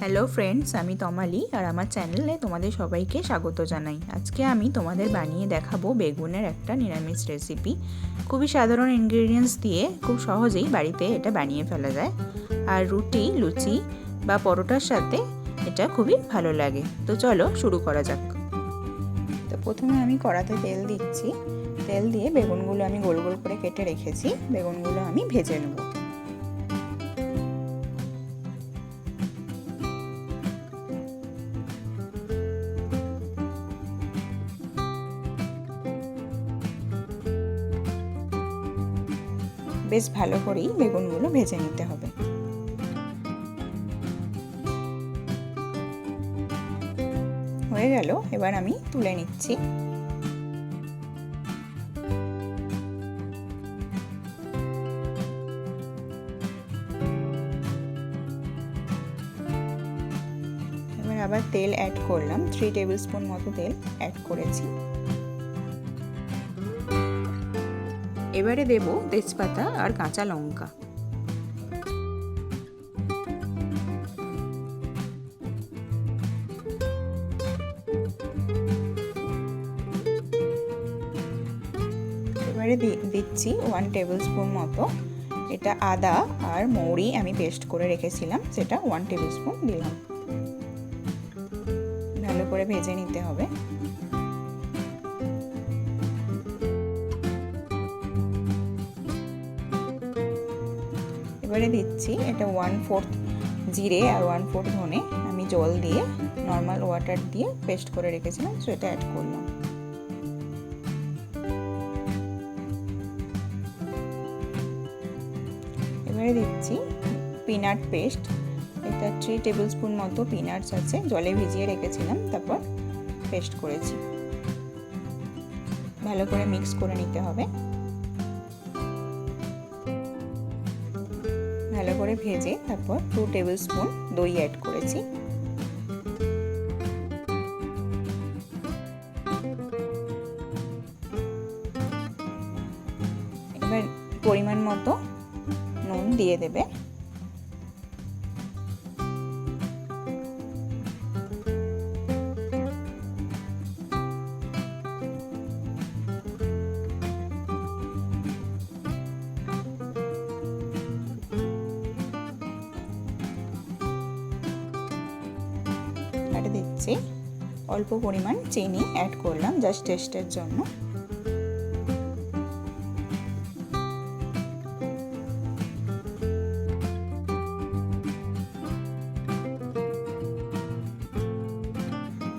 Hello friends, আমি তমালি আর আমার চ্যানেলে তোমাদের সবাইকে স্বাগত জানাই। আজকে আমি তোমাদের বানিয়ে দেখাবো বেগুনের একটা নিরামিষ রেসিপি। খুবই সাধারণ ইনগ্রেডিয়েন্টস দিয়ে খুব সহজেই বাড়িতে এটা বানিয়ে ফেলা যায়, আর রুটি, লুচি বা পরোটার সাথে এটা খুবই ভালো লাগে। তো চলো শুরু করা যাক। তো প্রথমে আমি কড়াতে তেল দিচ্ছি। তেল দিয়ে বেগুনগুলো আমি গোল গোল করে কেটে রেখেছি, বেগুনগুলো আমি ভেজে নেব। বেশ ভালো করেই বেগুনগুলো ভেজে নিতে হবে। হয়ে গেল, এবার আমি তুলে নিচ্ছি। এবার আবার তেল অ্যাড করলাম, 3 টেবিল স্পুন মতো তেল অ্যাড করেছি। এবারে দেব তেজপাতা আর কাঁচা লঙ্কা। এবারে দিচ্ছি 1 টেবিল স্পুন মতো এটা আদা আর মৌরি আমি পেস্ট করে রেখেছিলাম, সেটা 1 টেবিল স্পুন দিলাম। ভালো করে ভেজে নিতে হবে। এবারে দিচ্ছি এটা 1/4 জিরে আর 1/4 ধনে আমি জল দিয়ে নর্মাল ওয়াটার দিয়ে পেস্ট করে রেখেছিলাম, সেটা অ্যাড করলাম। এবারে দিচ্ছি পিনাট পেস্ট, এটা 3 টেবিল স্পুন মতো পিনাটস আছে, জলে ভিজিয়ে রেখেছিলাম, তারপর পেস্ট করেছি। ভালো করে মিক্স করে নিতে হবে। ভালো করে ভেজে তারপর 2 টেবিল স্পুন দই অ্যাড করেছি। এবার পরিমাণ মতো নুন দিয়ে দেবে। আর দিচ্ছি অল্প পরিমাণ চিনি অ্যাড করলাম জাস্ট টেস্টের জন্য।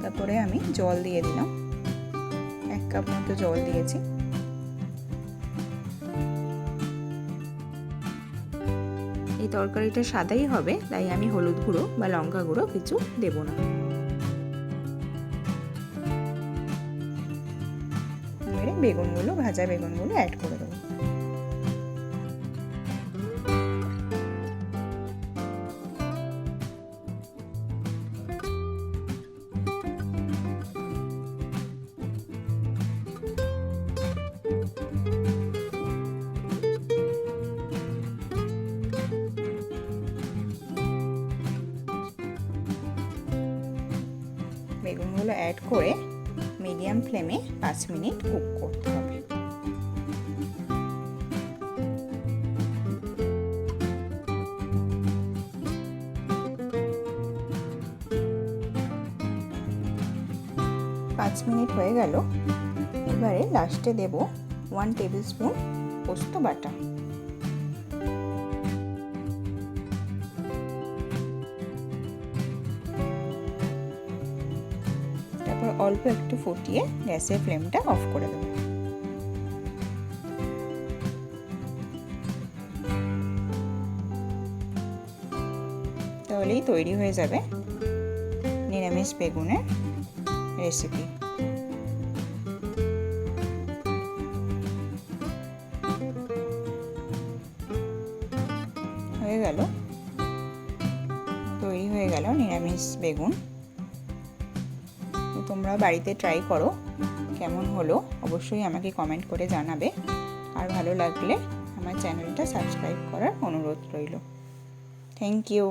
তারপরে আমি জল দিয়ে দিলাম, 1 কাপ মতো জল দিয়েছি। এই তরকারিটা সাদাই হবে, তাই আমি হলুদ গুঁড়ো বা লঙ্কা গুঁড়ো কিছু দেব না। এবারে বেগুনগুলো, ভাজা বেগুনগুলো অ্যাড করে দেবো। বেগুনগুলো অ্যাড করে মিডিয়াম ফ্লেমে 5 মিনিট কুক করতে হবে। পাঁচ মিনিট হয়ে গেল। এবারে লাস্টে দেব 1 টেবিল স্পুন পোস্ত বাটা। তারপর অল্প একটু ফুটিয়ে গ্যাসের ফ্লেমটা অফ করে দেব। তাহলেই তৈরি হয়ে যাবে নিরামিষ বেগুনের রেসিপি। হয়ে গেল, তৈরি হয়ে গেল নিরামিষ বেগুন। তোমরা বাড়িতে ট্রাই করো, কেমন হলো অবশ্যই আমাকে কমেন্ট করে জানাবে। আর ভালো লাগলে আমার চ্যানেলটা সাবস্ক্রাইব করার অনুরোধ রইল। Thank you.